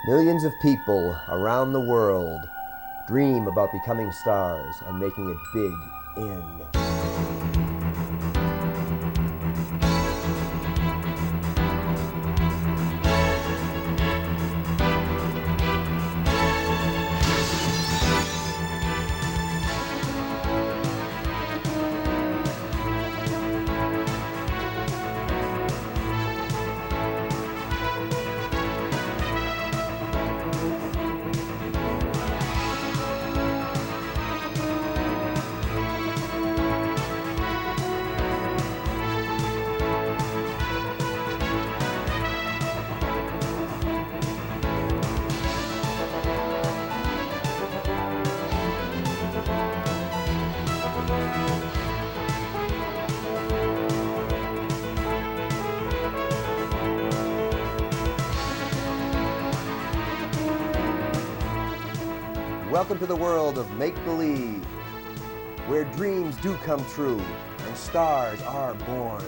Millions of people around the world dream about becoming stars and making it big in. Welcome to the world of make-believe, where dreams do come true and stars are born.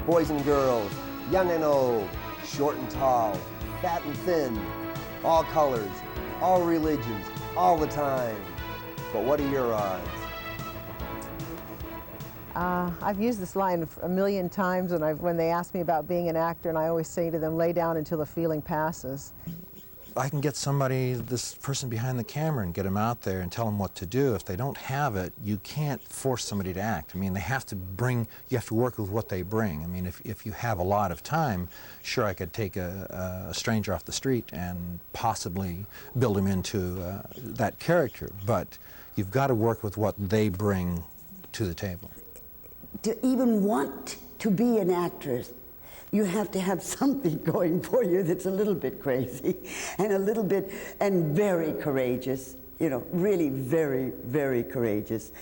Boys and girls, young and old, short and tall, fat and thin, all colors, all religions, all the time. But what are your odds? I've used this line a million times, and when they ask me about being an actor, and I always say to them, lay down until the feeling passes. I can get somebody, this person behind the camera, and get them out there and tell them what to do. If they don't have it, you can't force somebody to act. I mean, they have to bring, you have to work with what they bring. I mean, if you have a lot of time, sure, I could take a stranger off the street and possibly build him into that character, but you've got to work with what they bring to the table. To even want to be an actress, you have to have something going for you that's a little bit crazy and very courageous, you know, really very, very courageous.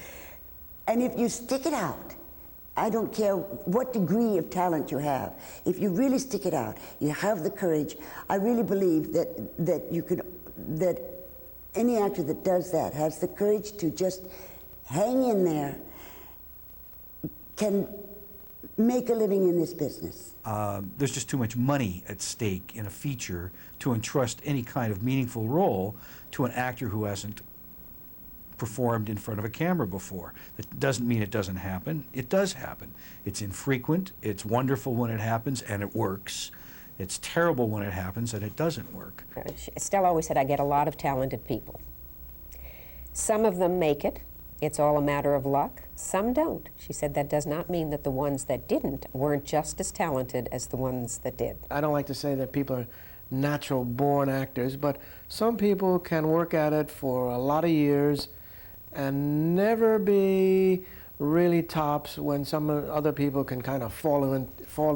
And if you stick it out, I don't care what degree of talent you have, if you really stick it out, you have the courage, I really believe that any actor that does that has the courage to just hang in there, can make a living in this business. There's just too much money at stake in a feature to entrust any kind of meaningful role to an actor who hasn't performed in front of a camera before. That doesn't mean it doesn't happen. It does happen. It's infrequent, it's wonderful when it happens, and it works. It's terrible when it happens and it doesn't work. Estelle always said, I get a lot of talented people. Some of them make it. It's all a matter of luck. Some don't. She said that does not mean that the ones that didn't weren't just as talented as the ones that did. I don't like to say that people are natural-born actors, but some people can work at it for a lot of years and never be really tops when some other people can kind of fall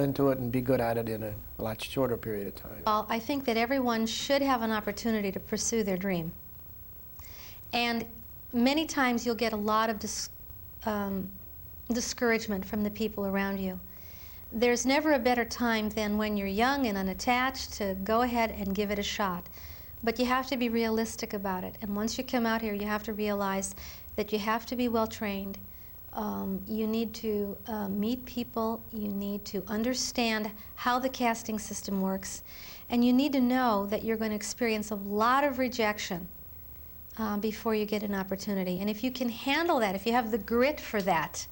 into it and be good at it in a lot shorter period of time. Well, I think that everyone should have an opportunity to pursue their dream. And many times you'll get a lot of discouragement from the people around you. There's never a better time than when you're young and unattached to go ahead and give it a shot. But you have to be realistic about it. And once you come out here, you have to realize that you have to be well trained. You need to meet people. You need to understand how the casting system works. And you need to know that you're going to experience a lot of rejection before you get an opportunity. And if you can handle that, if you have the grit for that,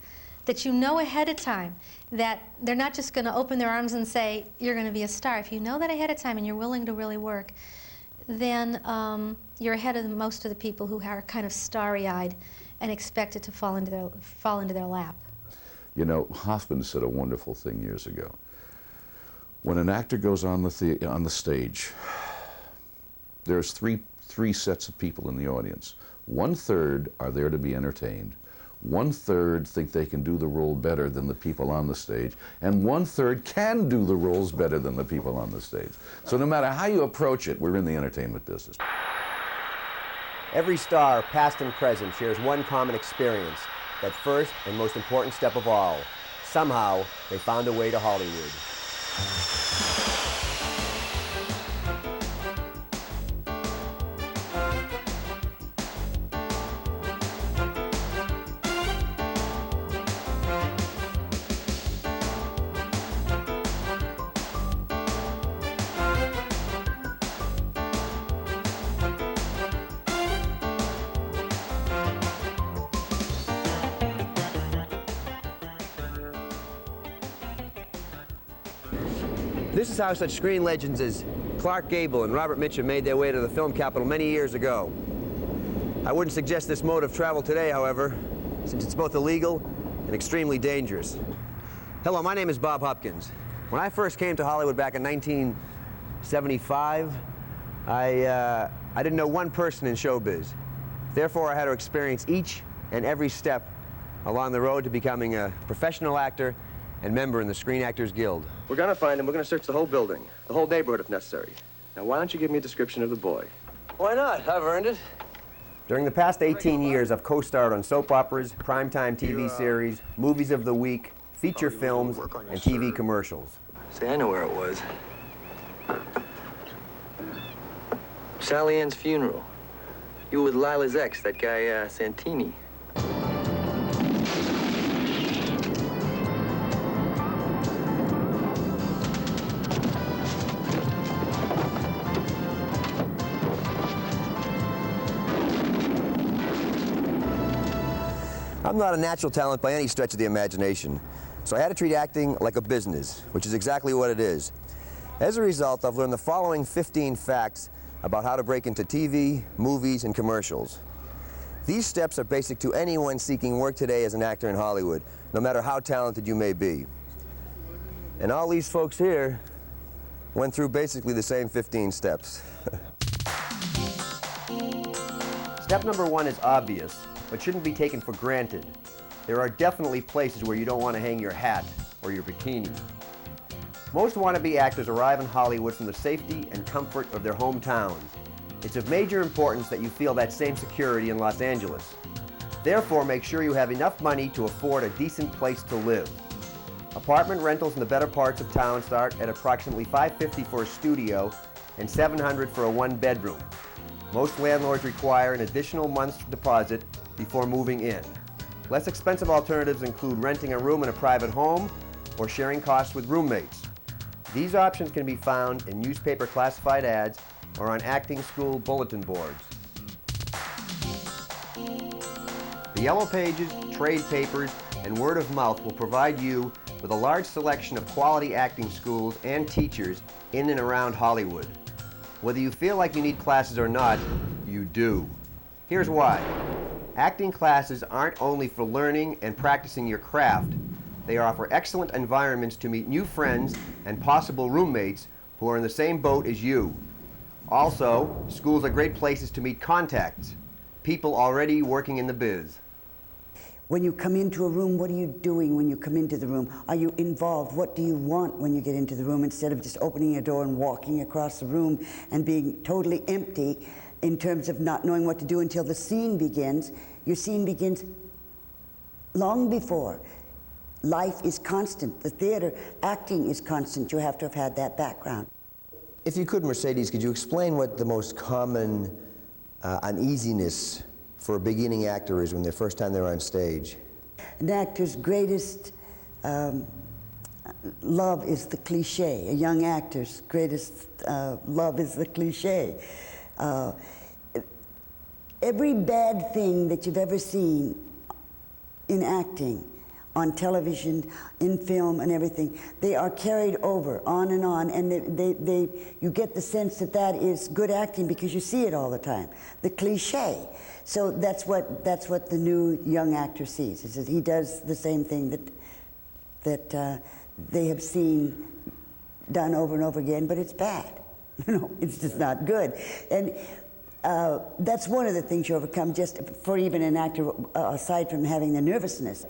that you know ahead of time that they're not just going to open their arms and say, you're going to be a star. If you know that ahead of time and you're willing to really work, then you're ahead of most of the people who are kind of starry-eyed and expected to fall into their lap. You know, Hoffman said a wonderful thing years ago. When an actor goes on the stage, there's three sets of people in the audience. 1/3 are there to be entertained. 1/3 think they can do the role better than the people on the stage, and 1/3 can do the roles better than the people on the stage. So no matter how you approach it, we're in the entertainment business. Every star, past and present, shares one common experience, that first and most important step of all. Somehow, they found a way to Hollywood. This is how such screen legends as Clark Gable and Robert Mitchum made their way to the film capital many years ago. I wouldn't suggest this mode of travel today, however, since it's both illegal and extremely dangerous. Hello, my name is Bobb Hopkins. When I first came to Hollywood back in 1975, I didn't know one person in showbiz. Therefore, I had to experience each and every step along the road to becoming a professional actor and member in the Screen Actors Guild. We're gonna find him. We're gonna search the whole building, the whole neighborhood if necessary. Now, why don't you give me a description of the boy? Why not? I've earned it. During the past 18 years, I've co-starred on soap operas, primetime TV series, movies of the week, feature films, and TV commercials. See, I know where it was. Sally Ann's funeral. You were with Lila's ex, that guy, Santini. I'm not a natural talent by any stretch of the imagination, so I had to treat acting like a business, which is exactly what it is. As a result, I've learned the following 15 facts about how to break into TV, movies, and commercials. These steps are basic to anyone seeking work today as an actor in Hollywood, no matter how talented you may be. And all these folks here went through basically the same 15 steps. Step number 1 is obvious, but shouldn't be taken for granted. There are definitely places where you don't want to hang your hat or your bikini. Most wannabe actors arrive in Hollywood from the safety and comfort of their hometowns. It's of major importance that you feel that same security in Los Angeles. Therefore, make sure you have enough money to afford a decent place to live. Apartment rentals in the better parts of town start at approximately $550 for a studio and $700 for a one-bedroom. Most landlords require an additional month's deposit before moving in. Less expensive alternatives include renting a room in a private home or sharing costs with roommates. These options can be found in newspaper classified ads or on acting school bulletin boards. The Yellow Pages, trade papers, and word of mouth will provide you with a large selection of quality acting schools and teachers in and around Hollywood. Whether you feel like you need classes or not, you do. Here's why. Acting classes aren't only for learning and practicing your craft. They offer excellent environments to meet new friends and possible roommates who are in the same boat as you. Also, schools are great places to meet contacts, people already working in the biz. When you come into a room, what are you doing when you come into the room? Are you involved? What do you want when you get into the room, instead of just opening a door and walking across the room and being totally empty in terms of not knowing what to do until the scene begins? Your scene begins long before. Life is constant. The theater, acting is constant. You have to have had that background. If you could, Mercedes, could you explain what the most common uneasiness for a beginning actor is when the first time they're on stage? An actor's greatest love is the cliche. A young actor's greatest love is the cliche. Every bad thing that you've ever seen in acting, on television, in film, and everything, they are carried over on, and you get the sense that that is good acting because you see it all the time. The cliche. So that's what the new young actor sees, is that he does the same thing that they have seen done over and over again, but it's bad. You know, it's just not good. And that's one of the things you overcome, just for even an actor, aside from having the nervousness.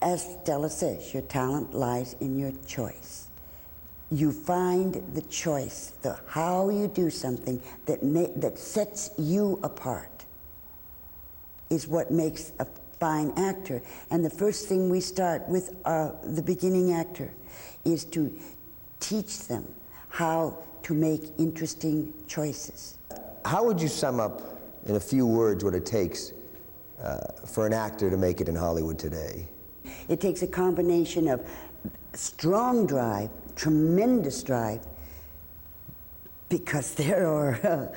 As Stella says, your talent lies in your choice. You find the choice, how you do something that sets you apart is what makes a fine actor. And the first thing we start with the beginning actor is to teach them how to make interesting choices. How would you sum up in a few words what it takes for an actor to make it in Hollywood today? It takes a combination of strong drive, tremendous drive, because there are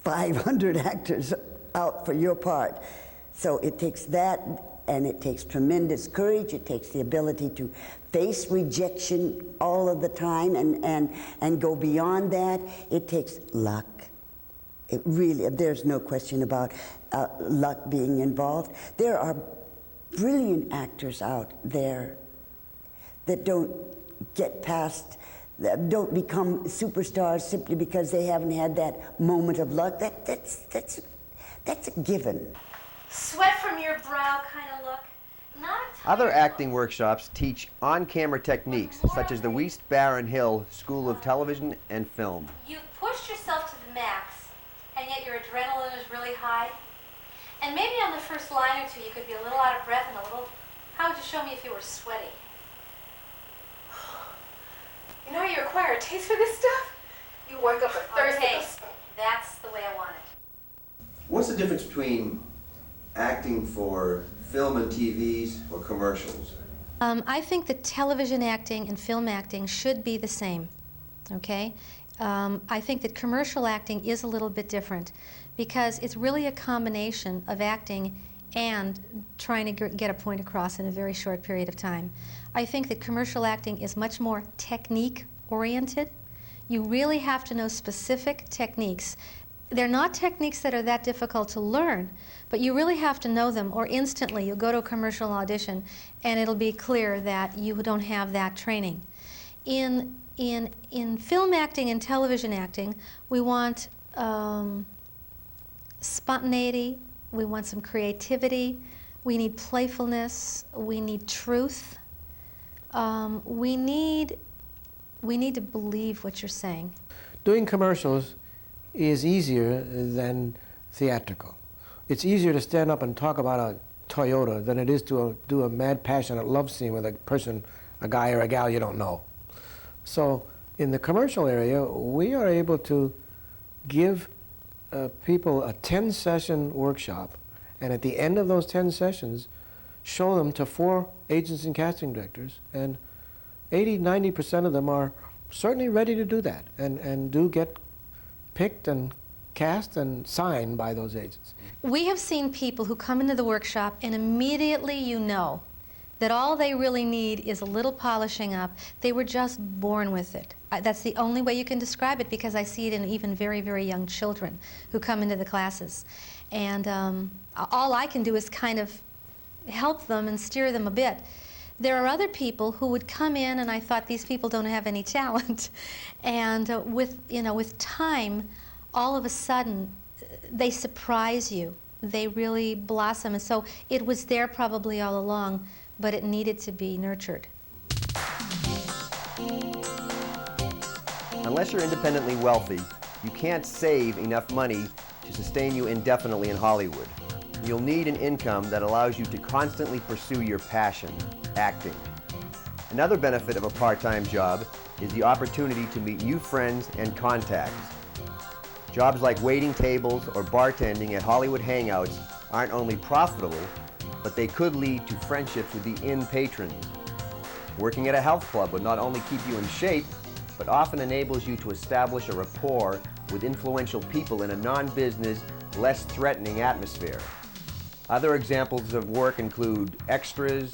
500 actors out for your part. So it takes that and it takes tremendous courage. It takes the ability to face rejection all of the time and go beyond that. It takes luck. It really, there's no question about luck being involved. There are brilliant actors out there that don't get past, that don't become superstars simply because they haven't had that moment of luck. That's a given. Sweat from your brow kind of look. Not a Other acting workshops teach on-camera techniques, such as the Wiest Barron Hill School of Television and Film. You've pushed yourself to the max, and yet your adrenaline is really high. And maybe on the first line or two you could be a little out of breath and a little... How would you show me if you were sweaty? You know how you acquire a taste for this stuff? You work up a thirst. Okay, that's the way I want it. What's the difference between acting for film and TVs or commercials? I think that television acting and film acting should be the same, okay? I think that commercial acting is a little bit different because it's really a combination of acting and trying to get a point across in a very short period of time. I think that commercial acting is much more technique-oriented. You really have to know specific techniques. They're not techniques that are that difficult to learn, but you really have to know them, or instantly you'll go to a commercial audition and it'll be clear that you don't have that training. In film acting and television acting, we want spontaneity, we want some creativity, we need playfulness, we need truth. We need to believe what you're saying. Doing commercials is easier than theatrical. It's easier to stand up and talk about a Toyota than it is to do a mad, passionate love scene with a person, a guy or a gal you don't know. So in the commercial area, we are able to give people a 10-session workshop, and at the end of those 10 sessions, show them to 4 agents and casting directors, and 80–90% of them are certainly ready to do that and do get picked and cast and signed by those agents. We have seen people who come into the workshop and immediately you know that all they really need is a little polishing up. They were just born with it. That's the only way you can describe it, because I see it in even very, very young children who come into the classes. And all I can do is kind of help them and steer them a bit. There are other people who would come in and I thought, these people don't have any talent. And with time, all of a sudden, they surprise you. They really blossom. And so it was there probably all along, but it needed to be nurtured. Unless you're independently wealthy, you can't save enough money to sustain you indefinitely in Hollywood. You'll need an income that allows you to constantly pursue your passion, acting. Another benefit of a part-time job is the opportunity to meet new friends and contacts. Jobs like waiting tables or bartending at Hollywood hangouts aren't only profitable, but they could lead to friendships with the inn patrons. Working at a health club would not only keep you in shape, but often enables you to establish a rapport with influential people in a non-business, less threatening atmosphere. Other examples of work include extras,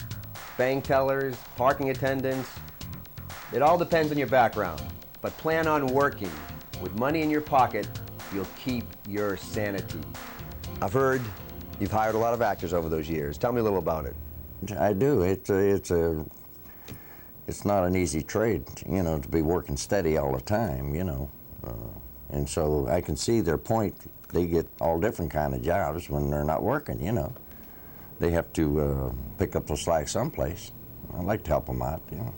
bank tellers, parking attendants. It all depends on your background, but plan on working. With money in your pocket, you'll keep your sanity. I've heard you've hired a lot of actors over those years. Tell me a little about it. I do. It's not an easy trade, you know, to be working steady all the time, you know. And so I can see their point. They get all different kind of jobs when they're not working, you know. They have to pick up the slack someplace. I'd like to help them out, you know.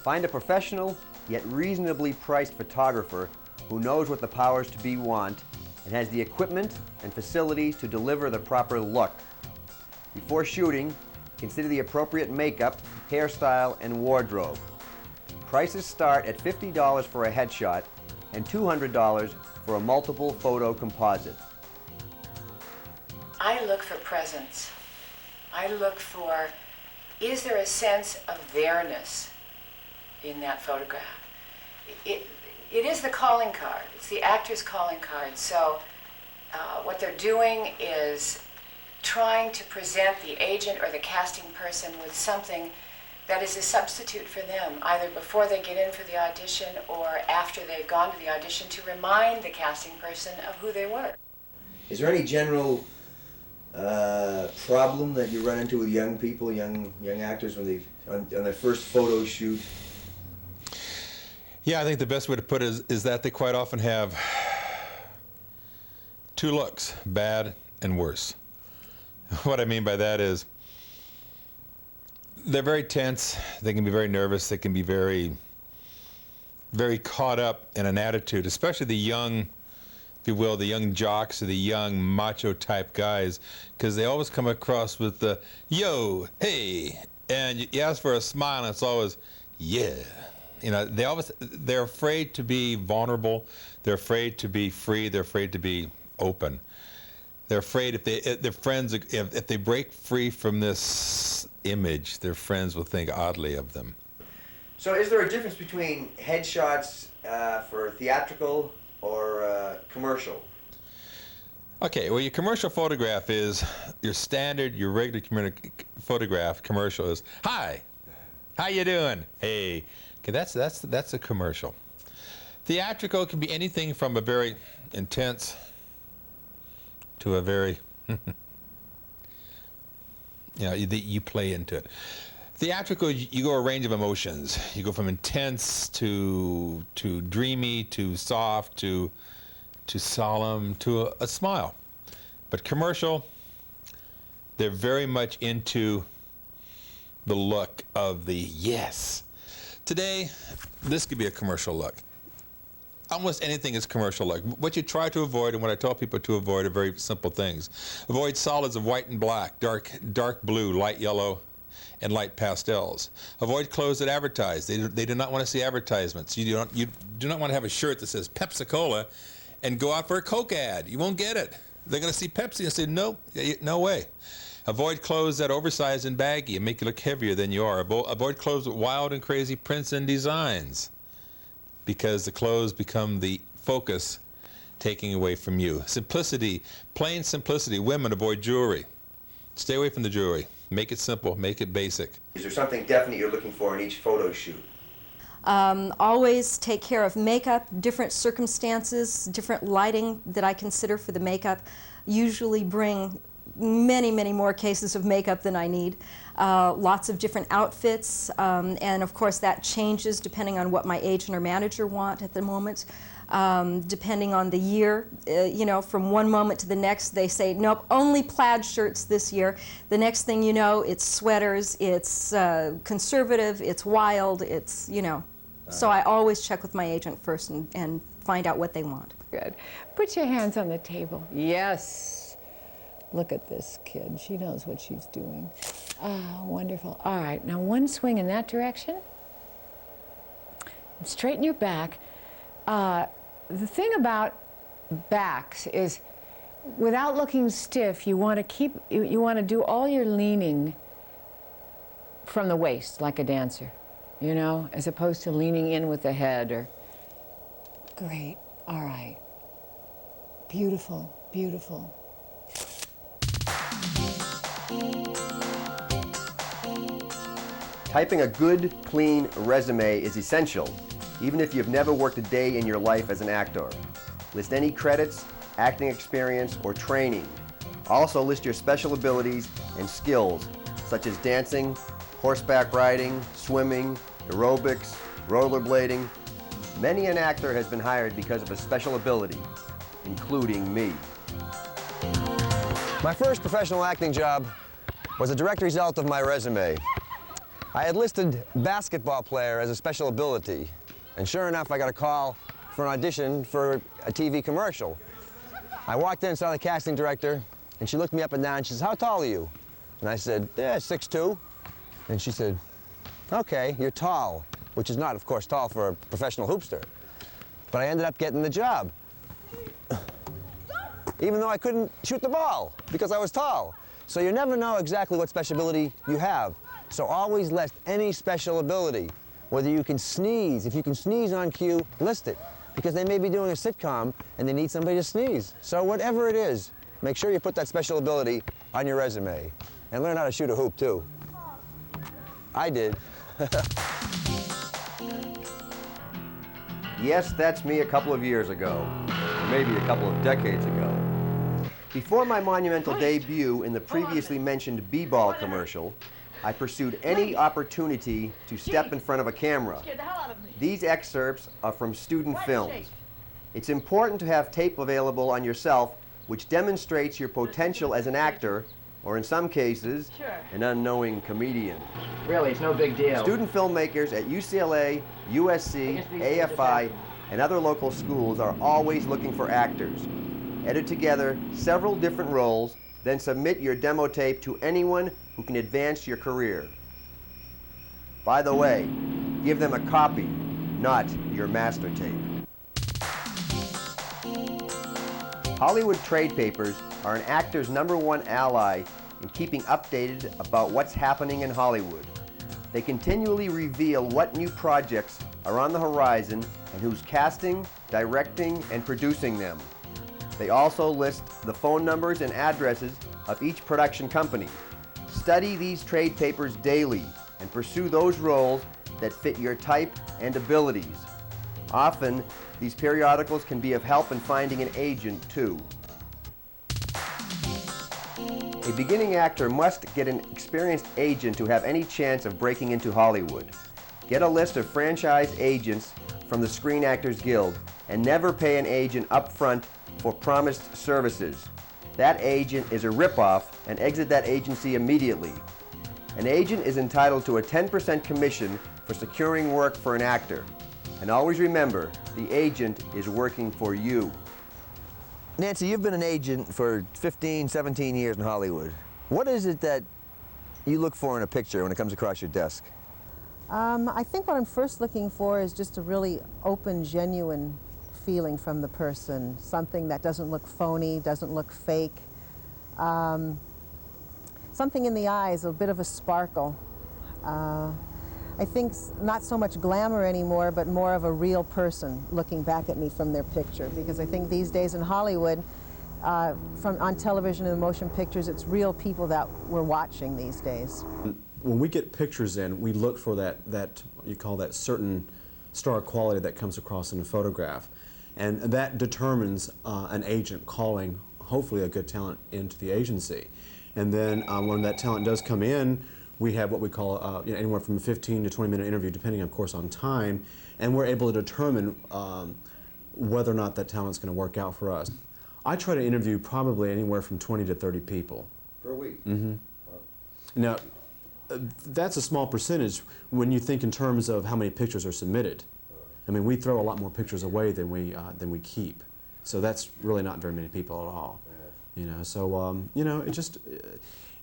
Find a professional, yet reasonably priced photographer who knows what the powers to be want and has the equipment and facilities to deliver the proper look. Before shooting, consider the appropriate makeup, hairstyle, and wardrobe. Prices start at $50 for a headshot and $200 for a multiple photo composite. I look for presence. I look for, is there a sense of there-ness in that photograph? It is the calling card. It's the actor's calling card. So what they're doing is trying to present the agent or the casting person with something that is a substitute for them, either before they get in for the audition or after they've gone to the audition, to remind the casting person of who they were. Is there any general problem that you run into with young people, young actors, when they on their first photo shoot? Yeah, I think the best way to put it is that they quite often have two looks, bad and worse. What I mean by that is they're very tense, they can be very nervous, they can be very, very caught up in an attitude, especially the young, if you will, the young jocks or the young macho type guys, because they always come across with the, yo, hey, and you ask for a smile and it's always, yeah. You know, they're afraid to be vulnerable, they're afraid to be free, they're afraid to be open. They're afraid if their friends, if they break free from this image, their friends will think oddly of them. So is there a difference between headshots for theatrical or commercial? Okay, well, your commercial photograph is your standard, your regular photograph. Commercial is, hi, how you doing? Hey, okay, that's a commercial. Theatrical can be anything from a very intense to a very, you play into it. Theatrical, you go a range of emotions. You go from intense to dreamy to soft to solemn to a smile. But commercial, they're very much into the look of the yes. Today, this could be a commercial look. Almost anything is commercial look. What you try to avoid, and what I tell people to avoid, are very simple things. Avoid solids of white and black, dark blue, light yellow, and light pastels. Avoid clothes that advertise. They do not want to see advertisements. You do not want to have a shirt that says Pepsi-Cola and go out for a Coke ad. You won't get it. They're going to see Pepsi and say, nope, no way. Avoid clothes that are oversized and baggy and make you look heavier than you are. Avoid clothes with wild and crazy prints and designs, because the clothes become the focus, taking away from you. Simplicity, plain simplicity. Women, avoid jewelry. Stay away from the jewelry. Make it simple, make it basic. Is there something definite you're looking for in each photo shoot? Always take care of makeup, different circumstances, different lighting that I consider for the makeup. Usually bring many, many more cases of makeup than I need. Lots of different outfits, and of course that changes depending on what my agent or manager want at the moment. Depending on the year, from one moment to the next they say, nope, only plaid shirts this year. The next thing you know, it's sweaters, it's conservative, it's wild, it's, So I always check with my agent first and find out what they want. Good. Put your hands on the table. Yes. Look at this kid. She knows what she's doing. Ah, wonderful. All right, now one swing in that direction. Straighten your back. The thing about backs is, without looking stiff, you want to do all your leaning from the waist, like a dancer, as opposed to leaning in with the head or. Great. All right. Beautiful, beautiful. Typing a good, clean resume is essential, even if you've never worked a day in your life as an actor. List any credits, acting experience, or training. Also list your special abilities and skills, such as dancing, horseback riding, swimming, aerobics, rollerblading. Many an actor has been hired because of a special ability, including me. My first professional acting job was a direct result of my resume. I had listed basketball player as a special ability, and sure enough, I got a call for an audition for a TV commercial. I walked in, saw the casting director, and she looked me up and down. She says, "How tall are you?" And I said, "Yeah, 6'2". And she said, "Okay, you're tall," which is not, of course, tall for a professional hoopster. But I ended up getting the job, even though I couldn't shoot the ball because I was tall. So you never know exactly what special ability you have. So always list any special ability. Whether you can sneeze, if you can sneeze on cue, list it. because they may be doing a sitcom and they need somebody to sneeze. So whatever it is, make sure you put that special ability on your resume and learn how to shoot a hoop too. I did. Yes, that's me a couple of years ago, or maybe a couple of decades ago. Before my monumental debut in the previously mentioned B-Ball commercial, I pursued any opportunity to step in front of a camera. These excerpts are from student films. It's important to have tape available on yourself which demonstrates your potential as an actor, or in some cases, an unknowing comedian. Really, it's no big deal. Student filmmakers at UCLA, USC, AFI, and other local schools are always looking for actors. Edit together several different roles, then submit your demo tape to anyone who can advance your career. By the way, give them a copy, not your master tape. Hollywood trade papers are an actor's #1 ally in keeping updated about what's happening in Hollywood. They continually reveal what new projects are on the horizon and who's casting, directing, and producing them. They also list the phone numbers and addresses of each production company. Study these trade papers daily and pursue those roles that fit your type and abilities. Often, these periodicals can be of help in finding an agent, too. A beginning actor must get an experienced agent to have any chance of breaking into Hollywood. Get a list of franchise agents from the Screen Actors Guild and never pay an agent up front for promised services. That agent is a ripoff and exit that agency immediately. An agent is entitled to a 10% commission for securing work for an actor. And always remember, the agent is working for you. Nancy, you've been an agent for 15, 17 years in Hollywood. What is it that you look for in a picture when it comes across your desk? I think what I'm first looking for is just a really open, genuine feeling from the person. Something that doesn't look phony, doesn't look fake. Something in the eyes, a bit of a sparkle. I think not so much glamour anymore, but more of a real person looking back at me from their picture. Because I think these days in Hollywood, on television and motion pictures, it's real people that we're watching these days. When we get pictures in, we look for that you call that certain star quality that comes across in a photograph. And that determines an agent calling, hopefully, a good talent into the agency. And then when that talent does come in, we have what we call anywhere from a 15 to 20-minute interview, depending, of course, on time, and we're able to determine whether or not that talent's going to work out for us. I try to interview probably anywhere from 20 to 30 people. Per week? Mm-hmm. Now, that's a small percentage when you think in terms of how many pictures are submitted. I mean, we throw a lot more pictures away than we keep, so that's really not very many people at all. You know, so you know, it just,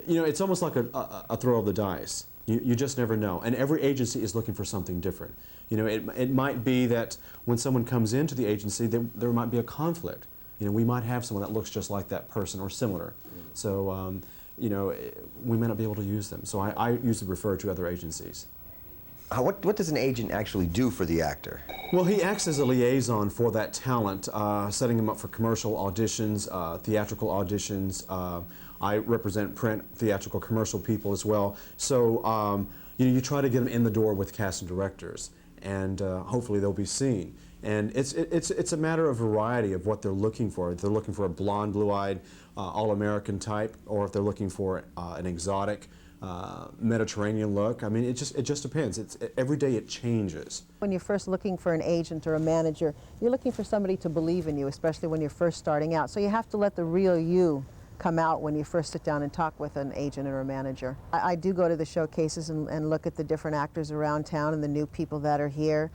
you know, it's almost like a throw of the dice. You just never know, and every agency is looking for something different. You know, it might be that when someone comes into the agency, there might be a conflict. You know, we might have someone that looks just like that person or similar. So, you know, we may not be able to use them. So I usually refer to other agencies. What does an agent actually do for the actor? Well, he acts as a liaison for that talent, setting him up for commercial auditions, theatrical auditions. I represent print, theatrical, commercial people as well. So, you know, you try to get them in the door with casting directors, and hopefully they'll be seen. And it's a matter of variety of what they're looking for. If they're looking for a blonde, blue-eyed, all-American type, or if they're looking for an exotic, Mediterranean look. I mean, it just depends. Every day it changes. When you're first looking for an agent or a manager, you're looking for somebody to believe in you, especially when you're first starting out. So you have to let the real you come out when you first sit down and talk with an agent or a manager. I do go to the showcases and look at the different actors around town and the new people that are here.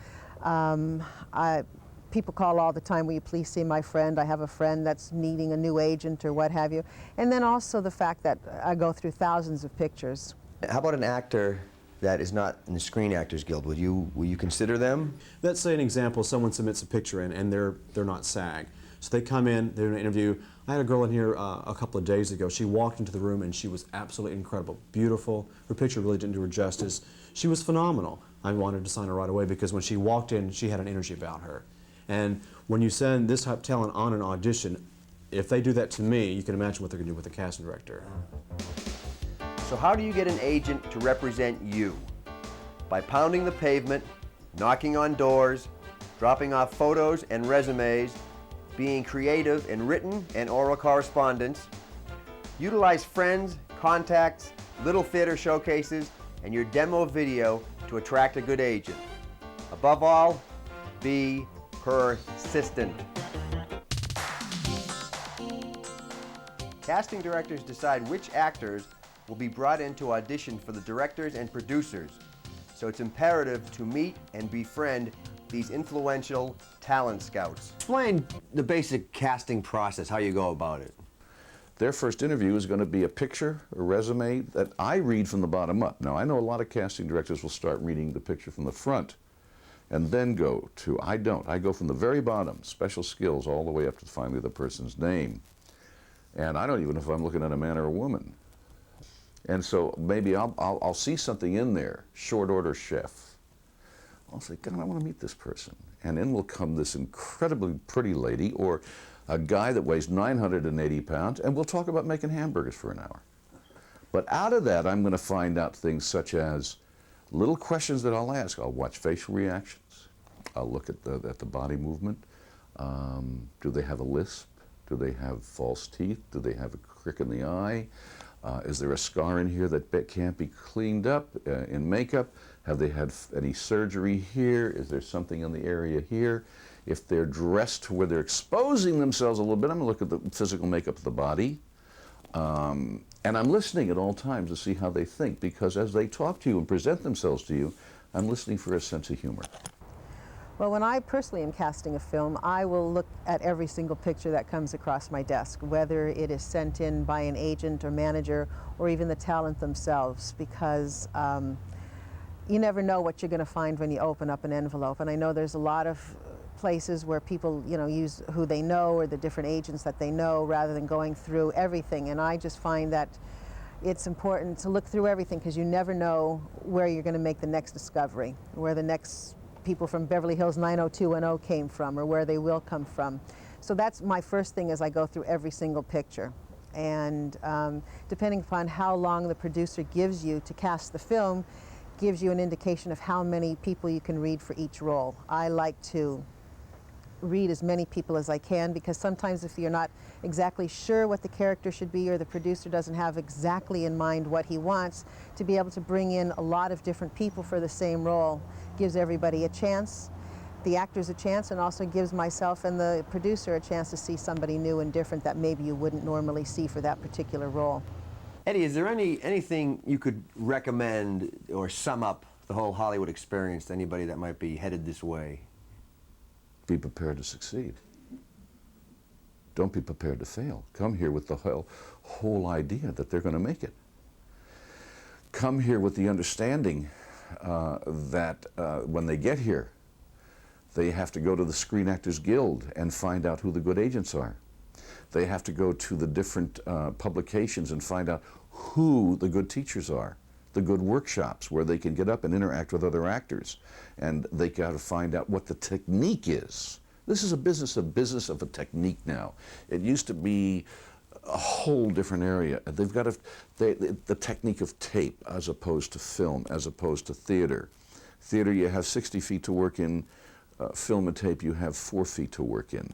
People call all the time, will you please see my friend? I have a friend that's needing a new agent or what have you. And then also the fact that I go through thousands of pictures. How about an actor that is not in the Screen Actors Guild? Will you consider them? Let's say an example, someone submits a picture in and they're not SAG. So they come in, they're in an interview. I had a girl in here a couple of days ago. She walked into the room and she was absolutely incredible, beautiful. Her picture really didn't do her justice. She was phenomenal. I wanted to sign her right away because when she walked in, she had an energy about her. And when you send this type of talent on an audition, if they do that to me, you can imagine what they're going to do with the casting director. So how do you get an agent to represent you? By pounding the pavement, knocking on doors, dropping off photos and resumes, being creative in written and oral correspondence. Utilize friends, contacts, little theater showcases, and your demo video to attract a good agent. Above all, be persistent. Casting directors decide which actors will be brought in to audition for the directors and producers, so it's imperative to meet and befriend these influential talent scouts. Explain the basic casting process, how you go about it. Their first interview is going to be a picture, a resume that I read from the bottom up. Now, I know a lot of casting directors will start reading the picture from the front and then go to, I don't. I go from the very bottom, special skills, all the way up to finally the person's name. And I don't even know if I'm looking at a man or a woman. And so maybe I'll see something in there, short order chef. I'll say, God, I want to meet this person. And in will come this incredibly pretty lady or a guy that weighs 980 pounds, and we'll talk about making hamburgers for an hour. But out of that, I'm going to find out things such as little questions that I'll ask. I'll watch facial reactions. I'll look at the body movement. Do they have a lisp? Do they have false teeth? Do they have a crick in the eye? Is there a scar in here that can't be cleaned up in makeup? Have they had any surgery here? Is there something in the area here? If they're dressed to where they're exposing themselves a little bit, I'm going to look at the physical makeup of the body. And I'm listening at all times to see how they think, because as they talk to you and present themselves to you, I'm listening for a sense of humor. Well, when I personally am casting a film, I will look at every single picture that comes across my desk, whether it is sent in by an agent or manager or even the talent themselves, because you never know what you're going to find when you open up an envelope. And I know there's a lot of places where people, use who they know or the different agents that they know rather than going through everything. And I just find that it's important to look through everything, because you never know where you're going to make the next discovery, where the next people from Beverly Hills 90210 came from, or where they will come from. So that's my first thing, as I go through every single picture. And depending upon how long the producer gives you to cast the film, gives you an indication of how many people you can read for each role. I like to read as many people as I can, because sometimes if you're not exactly sure what the character should be, or the producer doesn't have exactly in mind what he wants, to be able to bring in a lot of different people for the same role gives everybody a chance, the actors a chance, and also gives myself and the producer a chance to see somebody new and different that maybe you wouldn't normally see for that particular role. Eddie, is there anything you could recommend or sum up the whole Hollywood experience to anybody that might be headed this way? Be prepared to succeed. Don't be prepared to fail. Come here with the whole idea that they're going to make it. Come here with the understanding that when they get here, they have to go to the Screen Actors Guild and find out who the good agents are. They have to go to the different publications and find out who the good teachers are, the good workshops where they can get up and interact with other actors. And they got to find out what the technique is. This is a business of a technique now. It used to be a whole different area. They've got the technique of tape as opposed to film, as opposed to theater. Theater, you have 60 feet to work in. Film and tape, you have 4 feet to work in.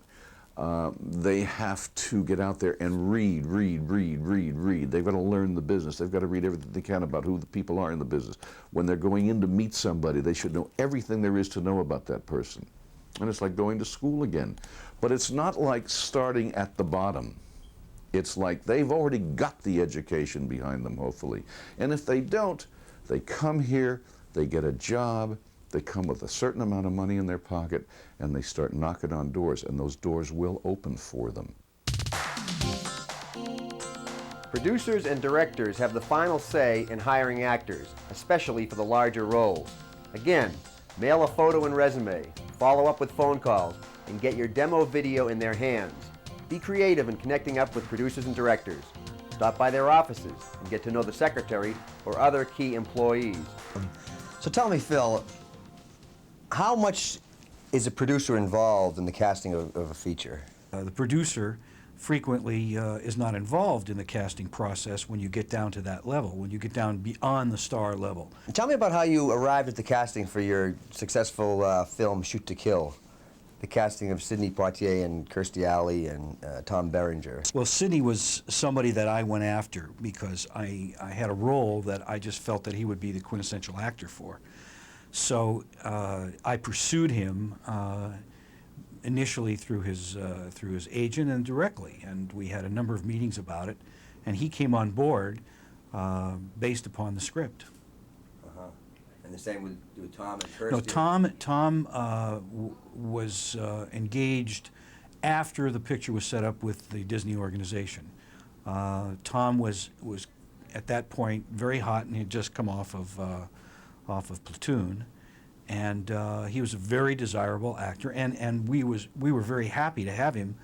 They have to get out there and read. They've got to learn the business. They've got to read everything they can about who the people are in the business. When they're going in to meet somebody, they should know everything there is to know about that person. And it's like going to school again. But it's not like starting at the bottom. It's like they've already got the education behind them, hopefully. And if they don't, they come here, they get a job, they come with a certain amount of money in their pocket, and they start knocking on doors, and those doors will open for them. Producers and directors have the final say in hiring actors, especially for the larger roles. Again, mail a photo and resume, follow up with phone calls, and get your demo video in their hands. Be creative in connecting up with producers and directors. Stop by their offices and get to know the secretary or other key employees. So tell me, Phil, how much is a producer involved in the casting of a feature? The producer frequently is not involved in the casting process when you get down to that level, when you get down beyond the star level. Tell me about how you arrived at the casting for your successful film Shoot to Kill, the casting of Sidney Poitier and Kirstie Alley and Tom Berenger. Well, Sidney was somebody that I went after because I had a role that I just felt that he would be the quintessential actor for. So I pursued him initially through his agent and directly, and we had a number of meetings about it, and he came on board based upon the script. And the same with Tom and Kirstie? No, Tom was engaged after the picture was set up with the Disney organization. Tom was at that point very hot, and he had just come off of Platoon, and he was a very desirable actor, and we were very happy to have him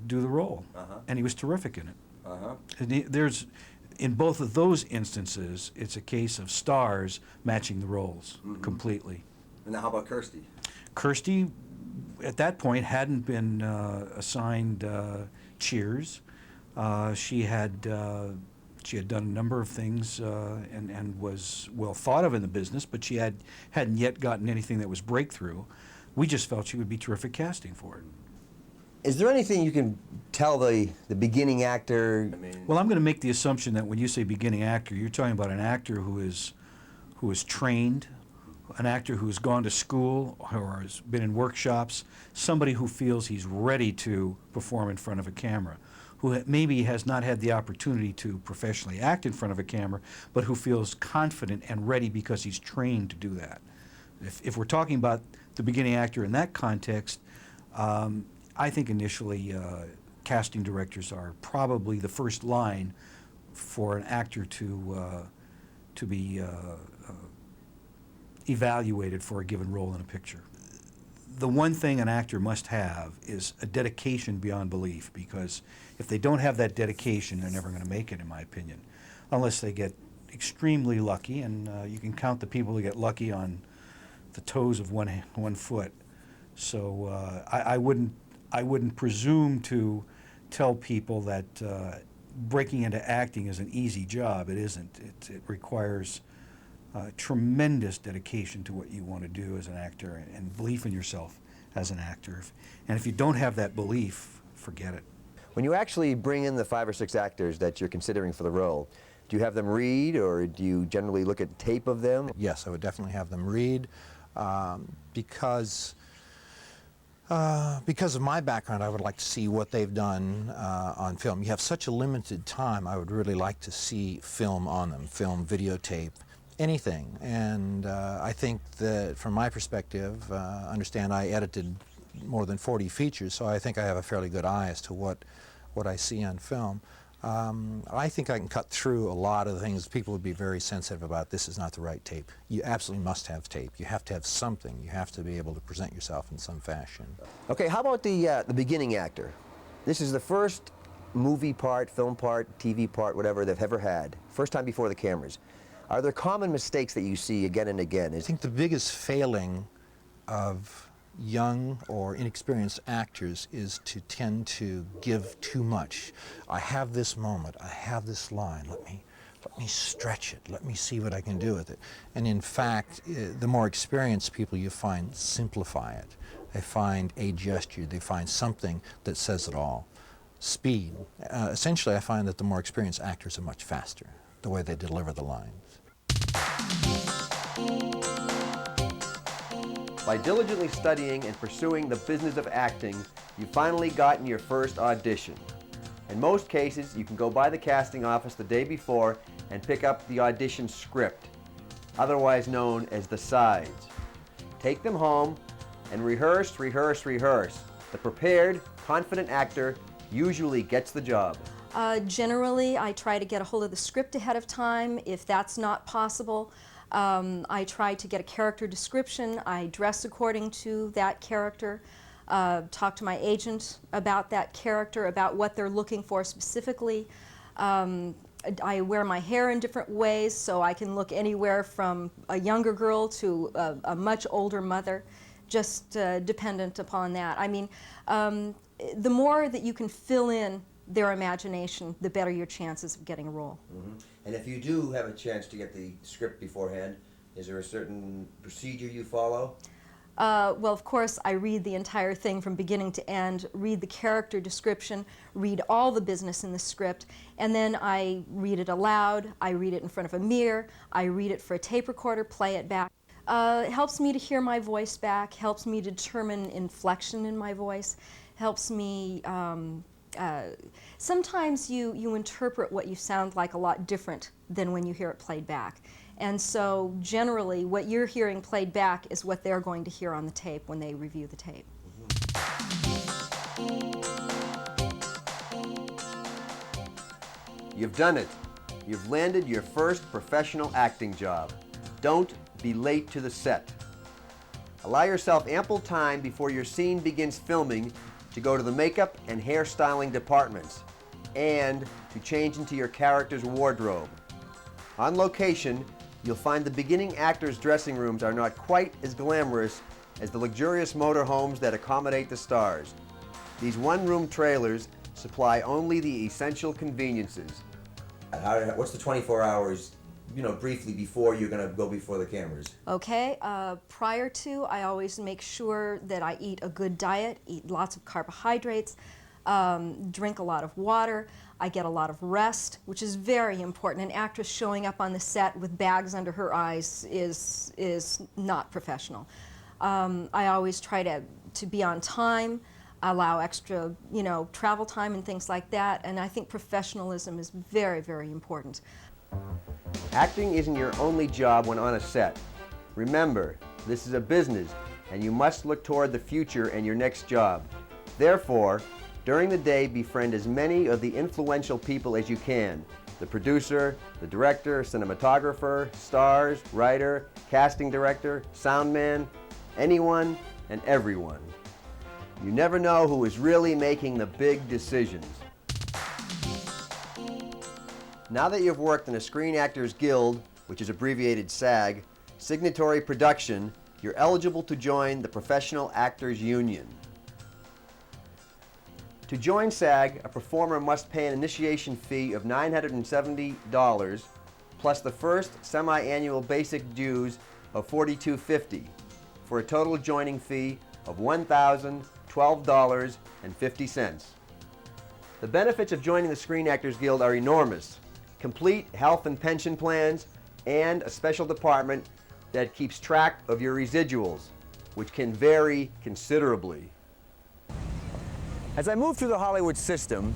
do the role, and he was terrific in it. And in both of those instances, it's a case of stars matching the roles completely. And now how about Kirstie? Kirstie, at that point, hadn't been assigned Cheers. She had done a number of things and was well thought of in the business, but she hadn't yet gotten anything that was breakthrough. We just felt she would be terrific casting for it. Is there anything you can tell the beginning actor? Well, I'm going to make the assumption that when you say beginning actor, you're talking about an actor who is trained, an actor who has gone to school or has been in workshops, somebody who feels he's ready to perform in front of a camera, who maybe has not had the opportunity to professionally act in front of a camera, but who feels confident and ready because he's trained to do that. If we're talking about the beginning actor in that context, I think initially casting directors are probably the first line for an actor to be evaluated for a given role in a picture. The one thing an actor must have is a dedication beyond belief, because if they don't have that dedication, they're never going to make it, in my opinion, unless they get extremely lucky, and you can count the people who get lucky on the toes of one foot. So I wouldn't presume to tell people that breaking into acting is an easy job. It isn't. It requires tremendous dedication to what you want to do as an actor and belief in yourself as an actor. And if you don't have that belief, forget it. When you actually bring in the 5 or 6 actors that you're considering for the role, do you have them read, or do you generally look at tape of them? Yes, I would definitely have them read because of my background. I would like to see what they've done on film. You have such a limited time. I would really like to see film on them, film, videotape, anything. And I think that from my perspective, understand I edited more than 40 features, so I think I have a fairly good eye as to what I see on film. I think I can cut through a lot of the things people would be very sensitive about. This is not the right tape. You absolutely must have tape. You have to have something. You have to be able to present yourself in some fashion. Okay, how about the beginning actor? This is the first movie part, film part, TV part, whatever they've ever had. First time before the cameras. Are there common mistakes that you see again and again? I think the biggest failing of young or inexperienced actors is to tend to give too much. I have this moment, I have this line, let me stretch it, let me see what I can do with it. And in fact, the more experienced people you find simplify it. They find a gesture, they find something that says it all. Speed. Essentially, I find that the more experienced actors are much faster, the way they deliver the lines. By diligently studying and pursuing the business of acting, you've finally gotten your first audition. In most cases, you can go by the casting office the day before and pick up the audition script, otherwise known as the sides. Take them home and rehearse, rehearse, rehearse. The prepared, confident actor usually gets the job. Generally, I try to get a hold of the script ahead of time. If that's not possible, I try to get a character description. I dress according to that character, talk to my agent about that character, about what they're looking for specifically. I wear my hair in different ways, so I can look anywhere from a younger girl to a much older mother, just dependent upon that. I mean, the more that you can fill in their imagination, the better your chances of getting a role. Mm-hmm. And if you do have a chance to get the script beforehand, is there a certain procedure you follow? Well, of course, I read the entire thing from beginning to end, read the character description, read all the business in the script, and then I read it aloud, I read it in front of a mirror, I read it for a tape recorder, play it back. It helps me to hear my voice back, helps me to determine inflection in my voice, helps me, sometimes you interpret what you sound like a lot different than when you hear it played back. And so generally what you're hearing played back is what they're going to hear on the tape when they review the tape. You've done it. You've landed your first professional acting job. Don't be late to the set. Allow yourself ample time before your scene begins filming to go to the makeup and hairstyling departments and to change into your character's wardrobe. On location, you'll find the beginning actors' dressing rooms are not quite as glamorous as the luxurious motorhomes that accommodate the stars. These one-room trailers supply only the essential conveniences. What's the 24 hours, briefly before you're going to go before the cameras? Okay, prior to, I always make sure that I eat a good diet, eat lots of carbohydrates, drink a lot of water. I get a lot of rest, which is very important. An actress showing up on the set with bags under her eyes is not professional. I always try to be on time, allow extra, travel time and things like that, and I think professionalism is very, very important. Acting isn't your only job when on a set. Remember, this is a business, and you must look toward the future and your next job. Therefore, during the day, befriend as many of the influential people as you can. The producer, the director, cinematographer, stars, writer, casting director, sound man, anyone and everyone. You never know who is really making the big decisions. Now that you've worked in a Screen Actors Guild, which is abbreviated SAG, signatory production, you're eligible to join the Professional Actors Union. To join SAG, a performer must pay an initiation fee of $970 plus the first semi-annual basic dues of $42.50 for a total joining fee of $1,012.50. The benefits of joining the Screen Actors Guild are enormous. Complete health and pension plans and a special department that keeps track of your residuals, which can vary considerably. As I moved through the Hollywood system,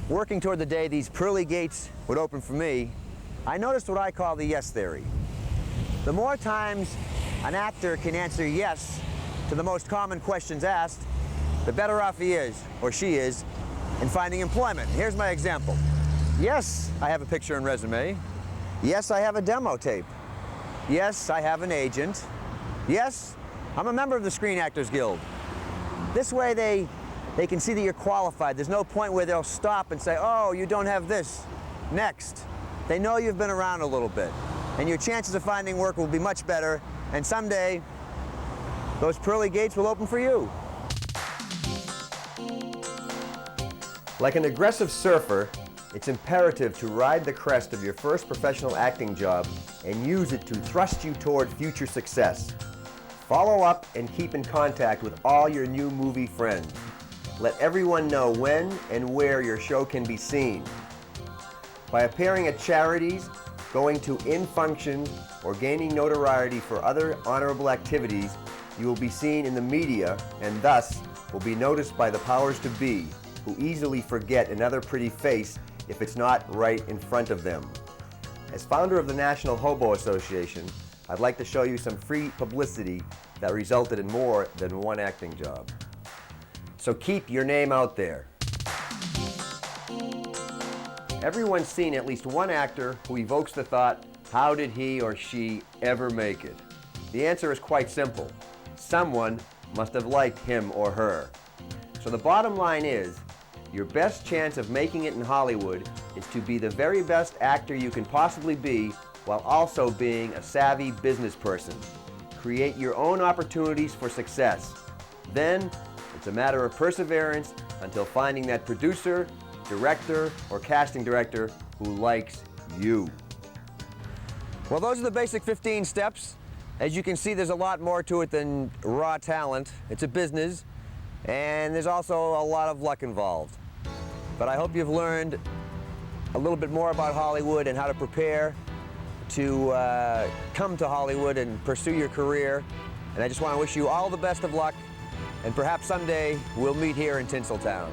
working toward the day these pearly gates would open for me, I noticed what I call the yes theory. The more times an actor can answer yes to the most common questions asked, the better off he is, or she is, in finding employment. Here's my example. Yes, I have a picture and resume. Yes, I have a demo tape. Yes, I have an agent. Yes, I'm a member of the Screen Actors Guild. This way they can see that you're qualified. There's no point where they'll stop and say, oh, you don't have this. Next. They know you've been around a little bit, and your chances of finding work will be much better, and someday those pearly gates will open for you. Like an aggressive surfer, it's imperative to ride the crest of your first professional acting job and use it to thrust you toward future success. Follow up and keep in contact with all your new movie friends. Let everyone know when and where your show can be seen. By appearing at charities, going to in-functions, or gaining notoriety for other honorable activities, you will be seen in the media and thus will be noticed by the powers to be, who easily forget another pretty face if it's not right in front of them. As founder of the National Hobo Association, I'd like to show you some free publicity that resulted in more than one acting job. So keep your name out there. Everyone's seen at least one actor who evokes the thought, how did he or she ever make it? The answer is quite simple. Someone must have liked him or her. So the bottom line is, your best chance of making it in Hollywood is to be the very best actor you can possibly be while also being a savvy business person. create your own opportunities for success. Then, it's a matter of perseverance until finding that producer, director, or casting director who likes you. Well, those are the basic 15 steps. As you can see, there's a lot more to it than raw talent. It's a business, and there's also a lot of luck involved. But I hope you've learned a little bit more about Hollywood and how to prepare to come to Hollywood and pursue your career. And I just want to wish you all the best of luck, and perhaps someday we'll meet here in Tinseltown.